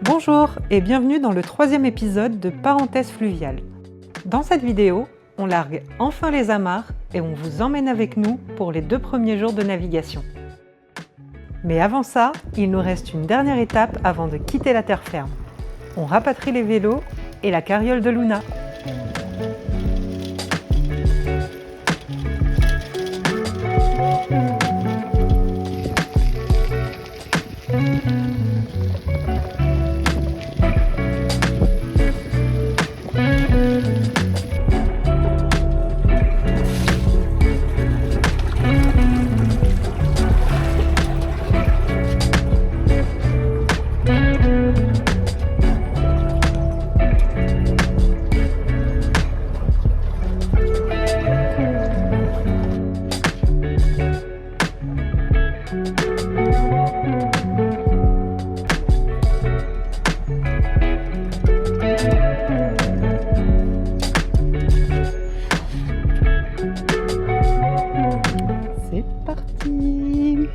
Bonjour et bienvenue dans le 3e épisode de Parenthèse fluviale. Dans cette vidéo, on largue enfin les amarres et on vous emmène avec nous pour les 2 premiers jours de navigation. Mais avant ça, il nous reste une dernière étape avant de quitter la terre ferme. On rapatrie les vélos et la carriole de Luna. C'est parti!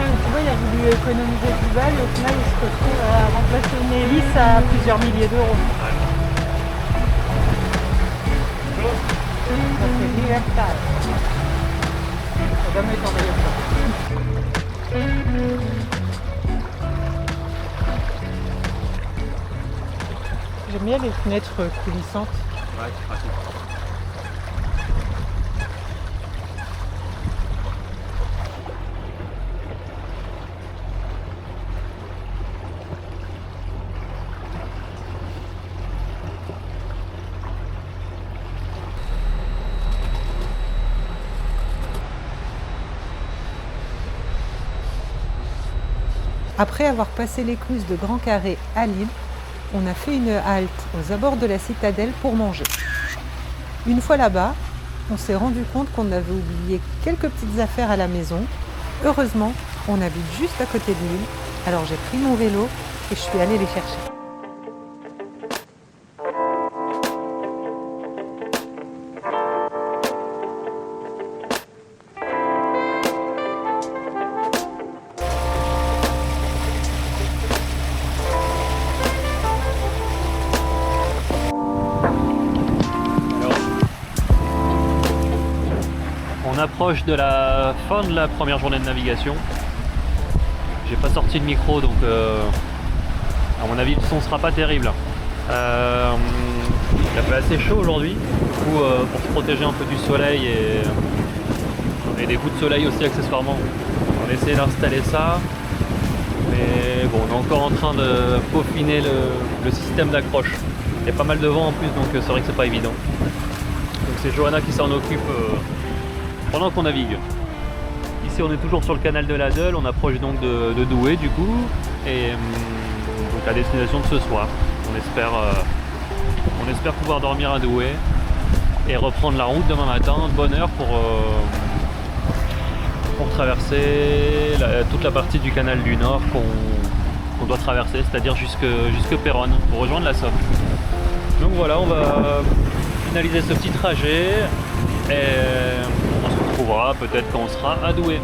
Tu vois, il a voulu économiser du bal et au final il se retrouve à remplacer une hélice à plusieurs milliers d'euros. Ça c'est libertad. Ça doit mettre en J'aime bien les fenêtres coulissantes. Ouais, c'est pratique. Après avoir passé l'écluse de Grand Carré à Lille, on a fait une halte aux abords de la citadelle pour manger. Une fois là-bas, on s'est rendu compte qu'on avait oublié quelques petites affaires à la maison. Heureusement, on habite juste à côté de Lille, alors j'ai pris mon vélo et je suis allée les chercher. On approche de la fin de la première journée de navigation. J'ai pas sorti le micro donc à mon avis le son sera pas terrible. Il a fait assez chaud aujourd'hui, du coup pour se protéger un peu du soleil et des coups de soleil aussi accessoirement, on a essayé d'installer ça. Mais bon, on est encore en train de peaufiner le système d'accroche. Il y a pas mal de vent en plus donc c'est vrai que c'est pas évident. Donc c'est Johanna qui s'en occupe pendant qu'on navigue. Ici on est toujours sur le canal de la Deule, on approche donc de Douai du coup, et donc à destination de ce soir. On espère pouvoir dormir à Douai et reprendre la route demain matin de bonne heure pour traverser toute la partie du canal du Nord qu'on doit traverser, c'est-à-dire jusque Péronne pour rejoindre la Somme. Donc voilà, on va finaliser ce petit trajet et on se retrouvera peut-être quand on sera à Douai.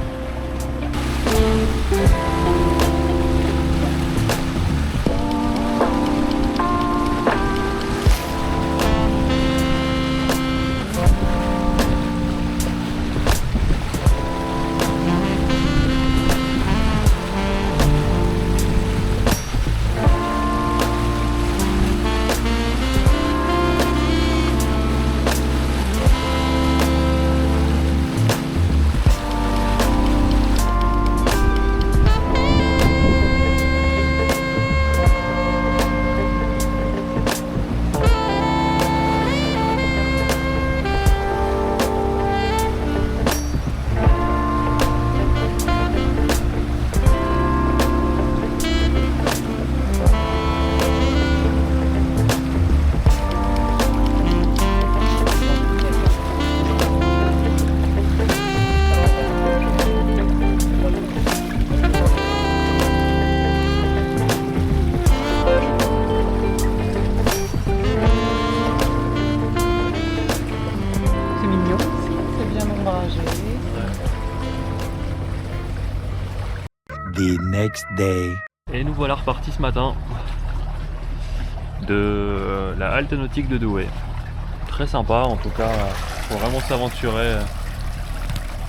next day. Et nous voilà repartis ce matin de la halte nautique de Douai. Très sympa, en tout cas, faut vraiment s'aventurer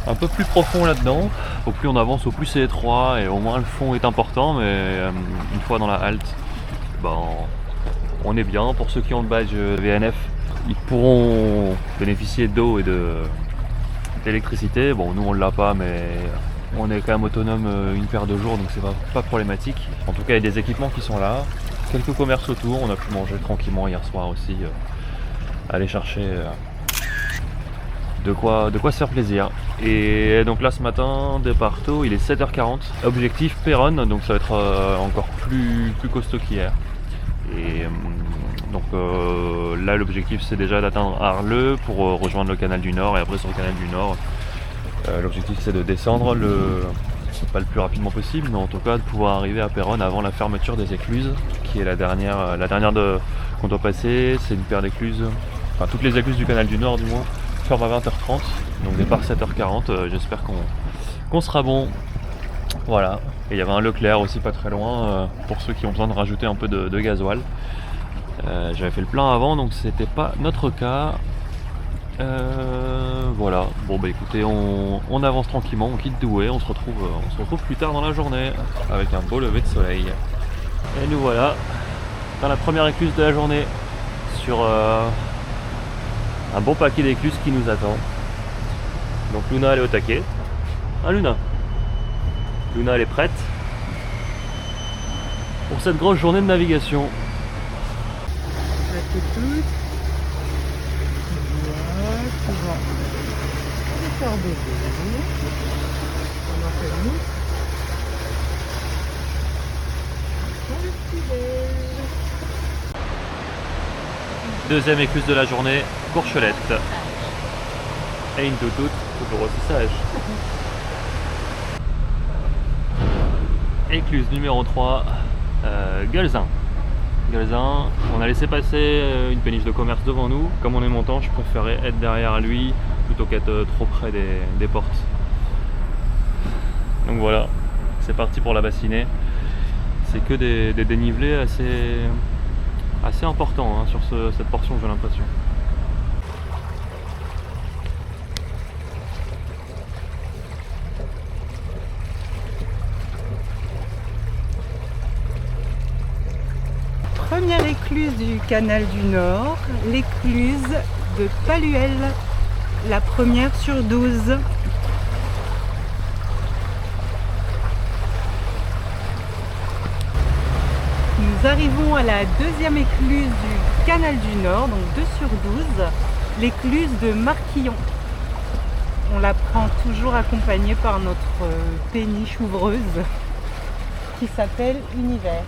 un peu plus profond là-dedans. Au plus on avance, au plus c'est étroit et au moins le fond est important, mais une fois dans la halte, on est bien. Pour ceux qui ont le badge VNF, ils pourront bénéficier d'eau et d'électricité. Bon, nous on l'a pas, mais on est quand même autonome une paire de jours, donc c'est pas problématique. En tout cas, il y a des équipements qui sont là, quelques commerces autour, on a pu manger tranquillement hier soir aussi, aller chercher de quoi se faire plaisir. Et donc là ce matin, départ tôt, il est 7h40, objectif Péronne, donc ça va être encore plus costaud qu'hier. Et donc là l'objectif c'est déjà d'atteindre Arleux pour rejoindre le canal du Nord, et après sur le canal du Nord, l'objectif c'est de descendre pas le plus rapidement possible, mais en tout cas de pouvoir arriver à Péronne avant la fermeture des écluses, qui est la dernière qu'on doit passer. C'est une paire d'écluses, enfin toutes les écluses du canal du Nord du moins, ferme à 20h30, donc départ 7h40, j'espère qu'on sera bon. Voilà, et il y avait un Leclerc aussi pas très loin, pour ceux qui ont besoin de rajouter un peu de gasoil. J'avais fait le plein avant, donc c'était pas notre cas. Voilà, bon bah écoutez, on avance tranquillement, on quitte Douai, on se retrouve plus tard dans la journée avec un beau lever de soleil. Et nous voilà dans la première écluse de la journée, sur un bon paquet d'écluses qui nous attend. Donc Luna elle est au taquet. Ah Luna elle est prête pour cette grosse journée de navigation. Deuxième écluse de la journée, Courchelette. Et une toutoute, toujours aussi sage. Écluse numéro 3, Guelzin. On a laissé passer une péniche de commerce devant nous. Comme on est montant, je préférais être derrière lui plutôt qu'être trop près des portes. Donc voilà, c'est parti pour la bassinée. C'est que des dénivelés assez importants hein, sur cette portion, j'ai l'impression. Première écluse du canal du Nord, l'écluse de Paluel, la première sur 12. Nous arrivons à la deuxième écluse du canal du Nord, donc 2 sur 12, l'écluse de Marquillon. On la prend toujours accompagnée par notre péniche ouvreuse qui s'appelle Univers.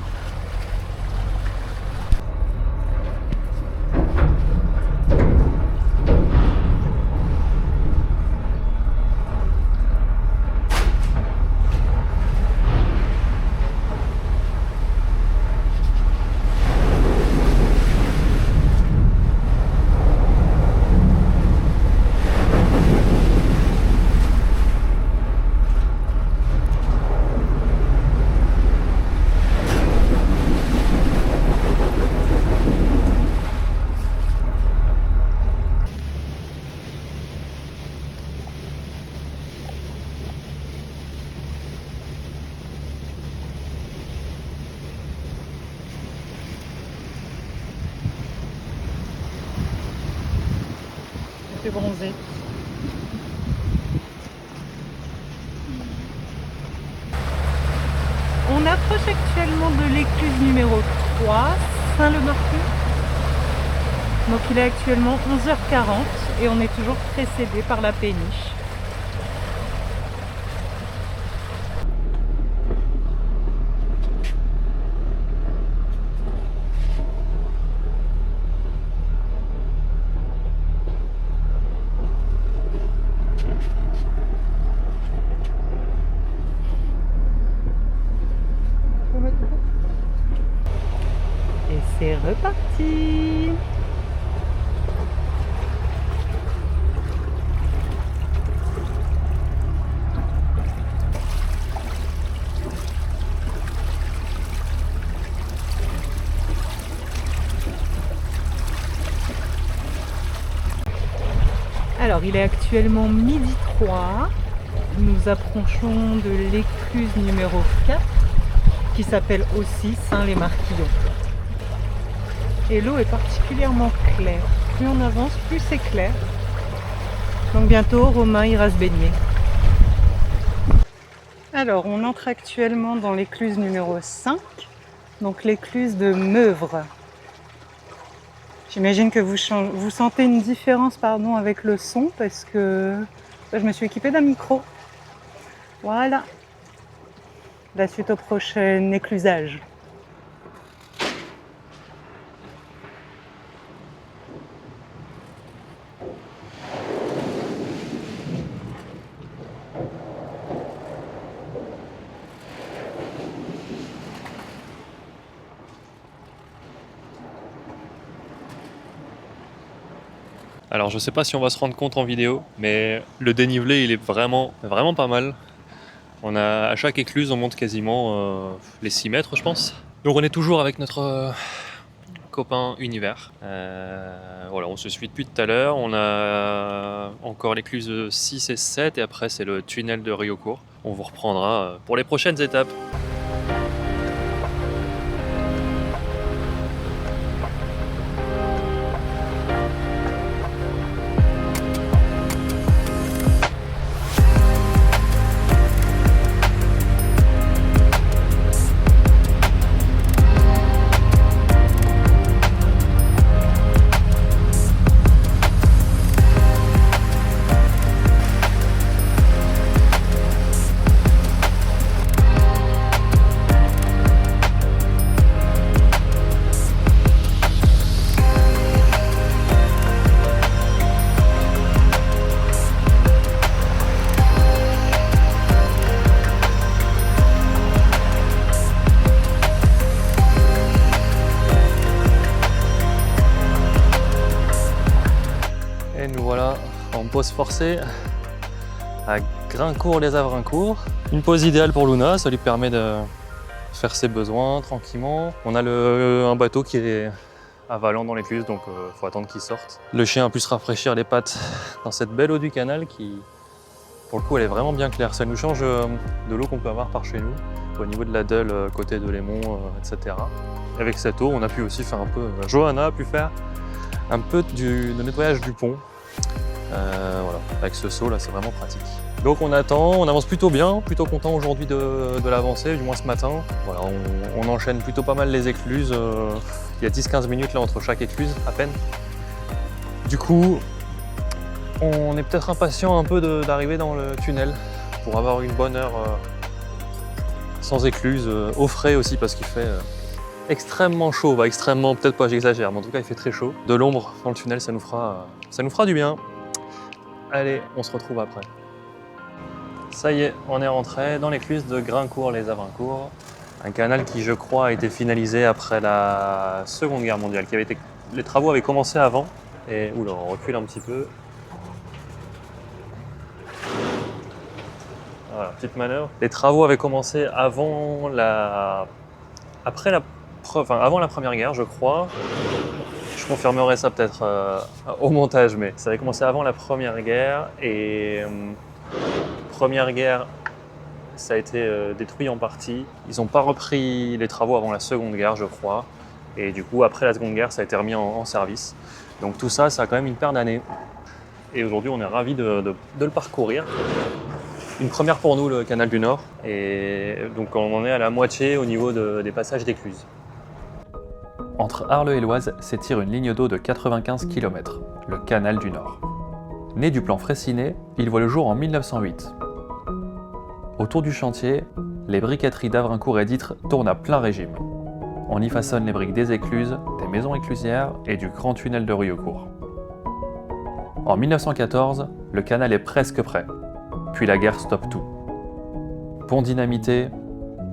Bronzé. On approche actuellement de l'écluse numéro 3, Saint-Le-Marqueux. Donc il est actuellement 11h40 et on est toujours précédé par la péniche. Et c'est reparti! Alors, il est actuellement 12h03. Nous approchons de l'écluse numéro 4 qui s'appelle aussi Saint-Lez-Marquillon. Et l'eau est particulièrement claire. Plus on avance, plus c'est clair. Donc bientôt, Romain ira se baigner. Alors, on entre actuellement dans l'écluse numéro 5, donc l'écluse de Meuvres. J'imagine que vous sentez une différence avec le son parce que je me suis équipée d'un micro. Voilà. La suite au prochain éclusage. Alors je sais pas si on va se rendre compte en vidéo, mais le dénivelé il est vraiment pas mal. À chaque écluse on monte quasiment les 6 mètres je pense. Donc on est toujours avec notre copain Univers. Voilà, on se suit depuis tout à l'heure. On a encore l'écluse 6 et 7 et après c'est le tunnel de Riocourt. On vous reprendra pour les prochaines étapes. Et nous voilà en pause forcée à Graincourt-les-Avrincourt. Une pause idéale pour Luna, ça lui permet de faire ses besoins tranquillement. On a un bateau qui est avalant dans l'écluse, donc faut attendre qu'il sorte. Le chien a pu se rafraîchir les pattes dans cette belle eau du canal qui, pour le coup, elle est vraiment bien claire. Ça nous change de l'eau qu'on peut avoir par chez nous, au niveau de la Deule, côté de Lémont, etc. Avec cette eau, on a pu aussi faire un peu, Johanna a pu faire un peu de nettoyage du pont. Voilà, avec ce seau là, c'est vraiment pratique. Donc on attend, on avance plutôt bien, plutôt content aujourd'hui de l'avancée, du moins ce matin. Voilà, on enchaîne plutôt pas mal les écluses. Il y a 10-15 minutes là entre chaque écluse, à peine. Du coup, on est peut-être impatient un peu d'arriver dans le tunnel pour avoir une bonne heure sans écluse, au frais aussi parce qu'il fait extrêmement chaud, extrêmement, peut-être pas j'exagère, mais en tout cas il fait très chaud. De l'ombre dans le tunnel, ça nous fera du bien. Allez, on se retrouve après. Ça y est, on est rentré dans l'écluse de Graincourt-les-Avrincourt. Un canal qui, je crois, a été finalisé après la Seconde Guerre mondiale. Les travaux avaient commencé avant. Et oula, on recule un petit peu. Voilà, petite manœuvre. Les travaux avaient commencé avant la Première Guerre, je crois. Je confirmerai ça peut-être au montage, mais ça avait commencé avant la Première Guerre. Et Première Guerre, ça a été détruit en partie. Ils n'ont pas repris les travaux avant la Seconde Guerre, je crois. Et du coup, après la Seconde Guerre, ça a été remis en service. Donc tout ça, ça a quand même une paire d'années. Et aujourd'hui, on est ravis de le parcourir. Une première pour nous, le canal du Nord. Et donc on en est à la moitié au niveau des passages d'écluses. Entre Arles et l'Oise s'étire une ligne d'eau de 95 km, le canal du Nord. Né du plan Fraissinet, il voit le jour en 1908. Autour du chantier, les briqueteries d'Avrincourt et d'Ytre tournent à plein régime. On y façonne les briques des écluses, des maisons éclusières et du grand tunnel de Riocourt. En 1914, le canal est presque prêt. Puis la guerre stoppe tout. Pont dynamité,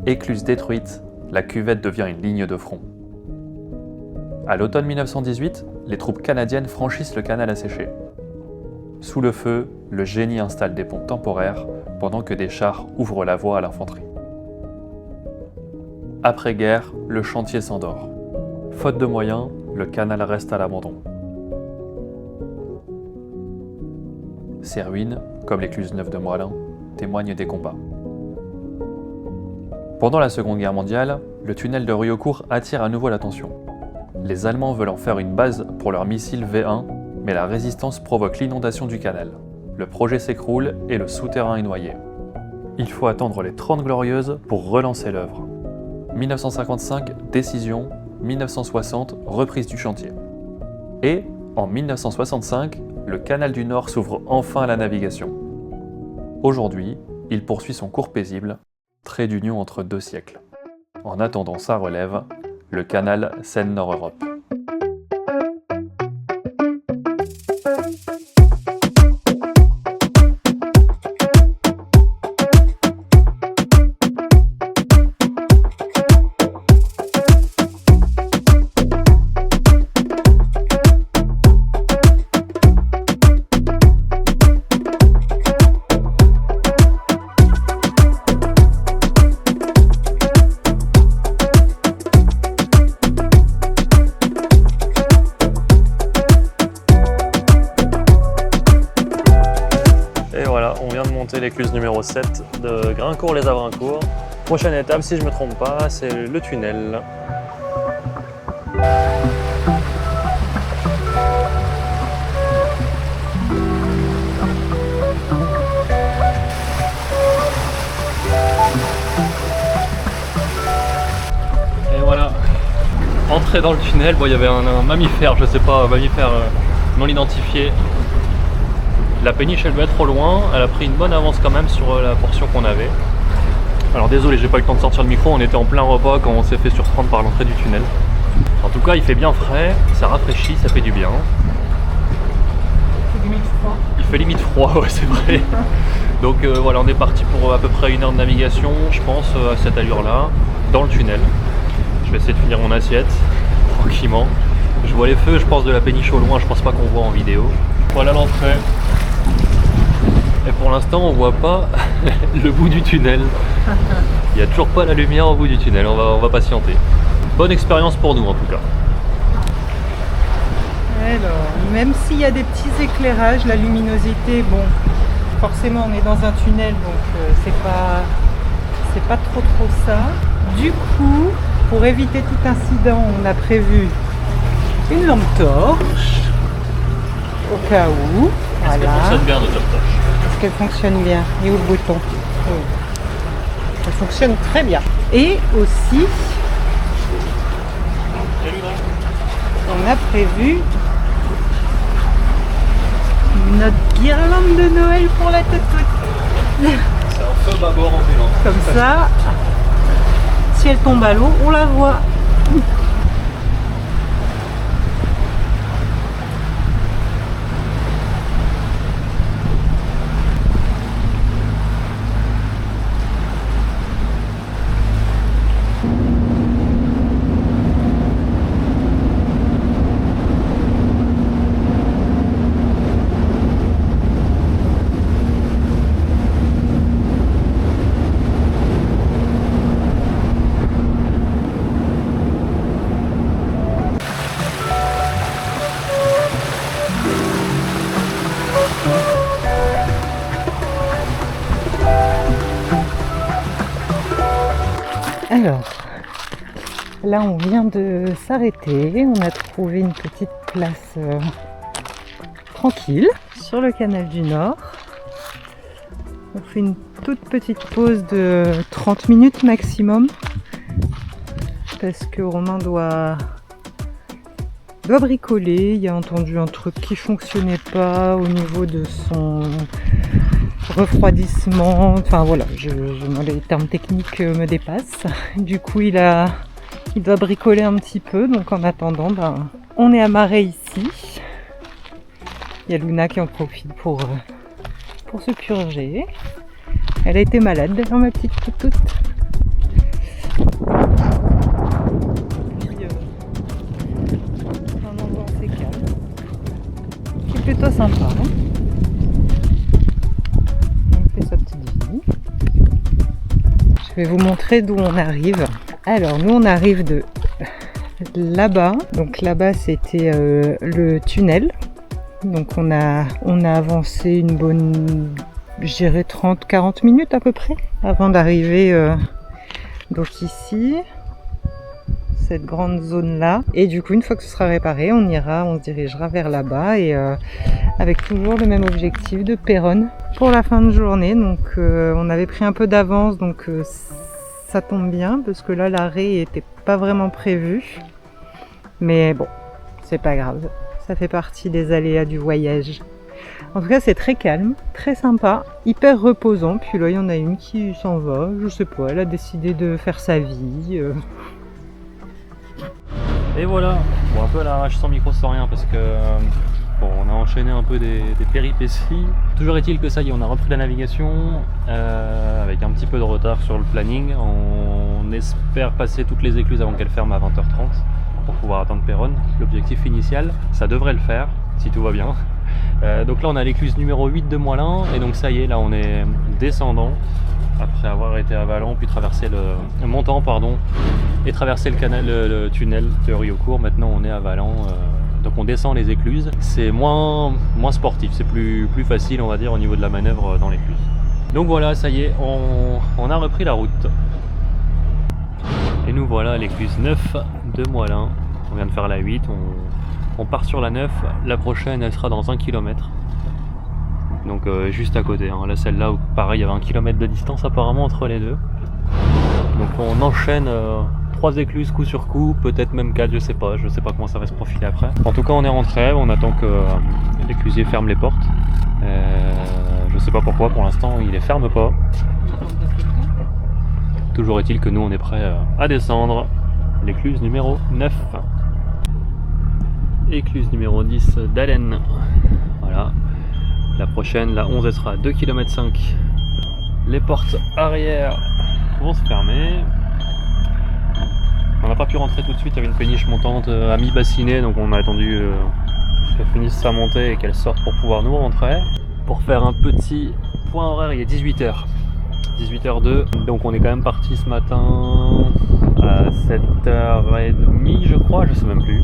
écluse détruite, la cuvette devient une ligne de front. À l'automne 1918, les troupes canadiennes franchissent le canal asséché. Sous le feu, le génie installe des ponts temporaires pendant que des chars ouvrent la voie à l'infanterie. Après-guerre, le chantier s'endort. Faute de moyens, le canal reste à l'abandon. Ces ruines, comme l'écluse neuve de Moilin, témoignent des combats. Pendant la Seconde Guerre mondiale, le tunnel de Riocourt attire à nouveau l'attention. Les Allemands veulent en faire une base pour leurs missiles V1, mais la résistance provoque l'inondation du canal. Le projet s'écroule et le souterrain est noyé. Il faut attendre les 30 Glorieuses pour relancer l'œuvre. 1955, décision. 1960, reprise du chantier. Et, en 1965, le canal du Nord s'ouvre enfin à la navigation. Aujourd'hui, il poursuit son cours paisible, trait d'union entre 2 siècles. En attendant sa relève, le canal Seine-Nord-Europe. L'écluse numéro 7 de Graincourt-les-Avrincourt. Prochaine étape, si je ne me trompe pas, c'est le tunnel. Et voilà, entrée dans le tunnel, bon, il y avait un mammifère, je sais pas, un mammifère non identifié. La péniche elle devait être trop loin, elle a pris une bonne avance quand même sur la portion qu'on avait. Alors désolé, j'ai pas eu le temps de sortir le micro, on était en plein repas quand on s'est fait surprendre par l'entrée du tunnel. En tout cas il fait bien frais, ça rafraîchit, ça fait du bien. Il fait limite froid. Il fait limite froid, ouais c'est vrai. Donc voilà, on est parti pour à peu près 1 heure de navigation, je pense, à cette allure là, dans le tunnel. Je vais essayer de finir mon assiette, tranquillement. Je vois les feux, je pense, de la péniche au loin, je pense pas qu'on voit en vidéo. Voilà l'entrée. Et pour l'instant, on voit pas le bout du tunnel. Il n'y a toujours pas la lumière au bout du tunnel, on va patienter. Bonne expérience pour nous en tout cas. Alors, même s'il y a des petits éclairages, la luminosité, bon, forcément on est dans un tunnel, donc c'est pas trop ça. Du coup, pour éviter tout incident, on a prévu une lampe torche, au cas où. Est-ce qu'elle fonctionne bien notre lampe torche? Est-ce qu'elle fonctionne bien? Et où le bouton? Oui. Elle fonctionne très bien. Et aussi, on a prévu notre guirlande de Noël pour la toutoute. C'est un feu bâbord ambulant. Comme ça, si elle tombe à l'eau, on la voit. Alors, là on vient de s'arrêter, on a trouvé une petite place tranquille sur le canal du Nord. On fait une toute petite pause de 30 minutes maximum parce que Romain doit bricoler. Il y a entendu un truc qui fonctionnait pas au niveau de son refroidissement, enfin voilà, les termes techniques me dépassent. Du coup il doit bricoler un petit peu, donc en attendant on est amarré ici. Il y a Luna qui en profite pour se purger. Elle a été malade d'ailleurs, ma petite toutoute. Puis un endroit assez calme, qui est plutôt sympa, hein. Sa petite vie. Je vais vous montrer d'où on arrive. Alors nous on arrive de là-bas. Donc là-bas c'était le tunnel Donc on a avancé une bonne, je dirais 30-40 minutes à peu près avant d'arriver donc ici, cette grande zone là. Et du coup une fois que ce sera réparé, on se dirigera vers là-bas et avec toujours le même objectif de Péronne pour la fin de journée. Donc on avait pris un peu d'avance, donc ça tombe bien parce que là l'arrêt était pas vraiment prévu. Mais bon, c'est pas grave, ça fait partie des aléas du voyage. En tout cas c'est très calme, très sympa, hyper reposant. Puis là il y en a une qui s'en va, je sais pas, elle a décidé de faire sa vie. Et voilà, bon, un peu à l'arrache sans micro sans rien parce que bon, on a enchaîné un peu des péripéties. Toujours est-il que ça y est, on a repris la navigation avec un petit peu de retard sur le planning. On espère passer toutes les écluses avant qu'elles ferment à 20h30 pour pouvoir atteindre Péronne. L'objectif initial, ça devrait le faire si tout va bien. Donc là on a l'écluse numéro 8 de Moilin et donc ça y est, là on est descendant après avoir été à Valent puis traversé montant pardon et traversé le canal, le tunnel de Riocourt. Maintenant on est à Valent, donc on descend les écluses. C'est moins sportif, c'est plus facile on va dire au niveau de la manœuvre dans l'écluse. Donc voilà, ça y est, on a repris la route. Et nous voilà à l'écluse 9 de Moilin. On vient de faire la 8, on part sur la 9, la prochaine elle sera dans 1 km. Donc juste à côté, hein. Là celle-là, pareil, il y avait 1 km de distance apparemment entre les deux. Donc on enchaîne 3 écluses coup sur coup, peut-être même 4, je sais pas comment ça va se profiler après. En tout cas on est rentré, on attend que l'éclusier ferme les portes. Je sais pas pourquoi pour l'instant il les ferme pas. Toujours est-il que nous on est prêt à descendre. L'écluse numéro 9. Écluse numéro 10 d'Allen. Voilà. La prochaine, la 11, elle sera à 2,5 km. Les portes arrière vont se fermer. On n'a pas pu rentrer tout de suite, il y avait une péniche montante à mi-bassinée, donc on a attendu qu'elle finisse sa montée et qu'elle sorte pour pouvoir nous rentrer. Pour faire un petit point horaire, il est 18h. 18h02, donc on est quand même parti ce matin à 7h30 je crois, je sais même plus.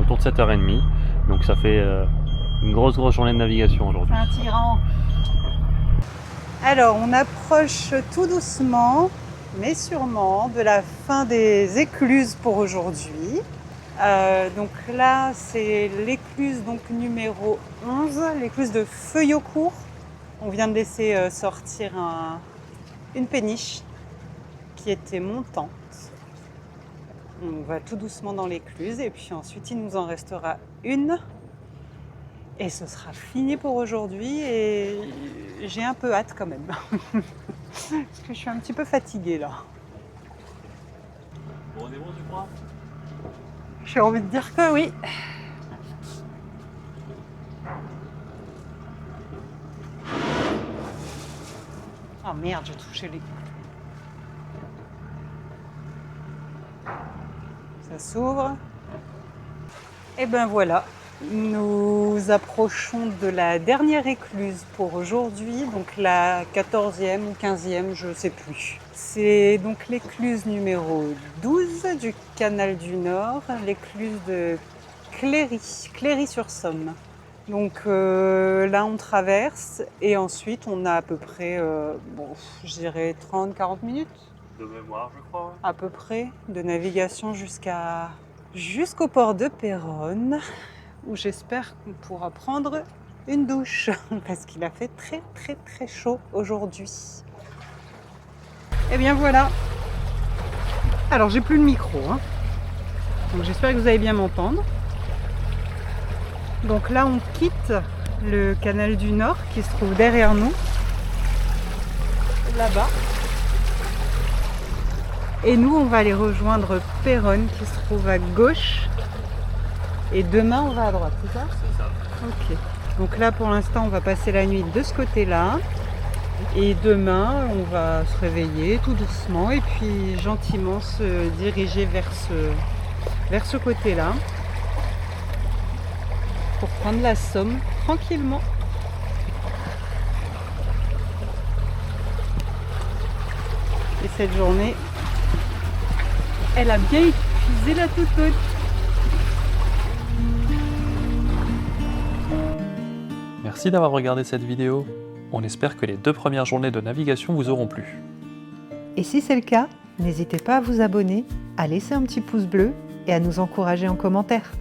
Autour de 7h30, donc ça fait une grosse journée de navigation aujourd'hui. Un tyran. Alors on approche tout doucement mais sûrement de la fin des écluses pour aujourd'hui. Donc là c'est l'écluse donc numéro 11, l'écluse de Feuillaucourt. On vient de laisser sortir une péniche qui était montante. On va tout doucement dans l'écluse et puis ensuite il nous en restera une. Et ce sera fini pour aujourd'hui et j'ai un peu hâte quand même. Parce que je suis un petit peu fatiguée là. Bon, on est bon, tu crois? J'ai envie de dire que oui. Oh merde, j'ai touché les... Ça s'ouvre. Et ben voilà. Nous approchons de la dernière écluse pour aujourd'hui, donc la 14e ou 15e, je ne sais plus. C'est donc l'écluse numéro 12 du canal du Nord, l'écluse de Cléry-sur-Somme. Donc là on traverse et ensuite on a à peu près, je dirais 30-40 minutes. De mémoire je crois. À peu près, de navigation jusqu'au port de Péronne. Où j'espère qu'on pourra prendre une douche parce qu'il a fait très chaud aujourd'hui. Et bien voilà. Alors j'ai plus le micro, hein. Donc j'espère que vous allez bien m'entendre. Donc là on quitte le canal du Nord qui se trouve derrière nous, là-bas. Et nous on va aller rejoindre Péronne qui se trouve à gauche. Et demain, on va à droite, c'est ça? C'est ça. Ok. Donc là, pour l'instant, on va passer la nuit de ce côté-là. Et demain, on va se réveiller tout doucement et puis gentiment se diriger vers ce côté-là. Pour prendre la Somme tranquillement. Et cette journée, elle a bien épuisé la toutoute. Merci d'avoir regardé cette vidéo. On espère que les 2 premières journées de navigation vous auront plu. Et si c'est le cas, n'hésitez pas à vous abonner, à laisser un petit pouce bleu et à nous encourager en commentaire.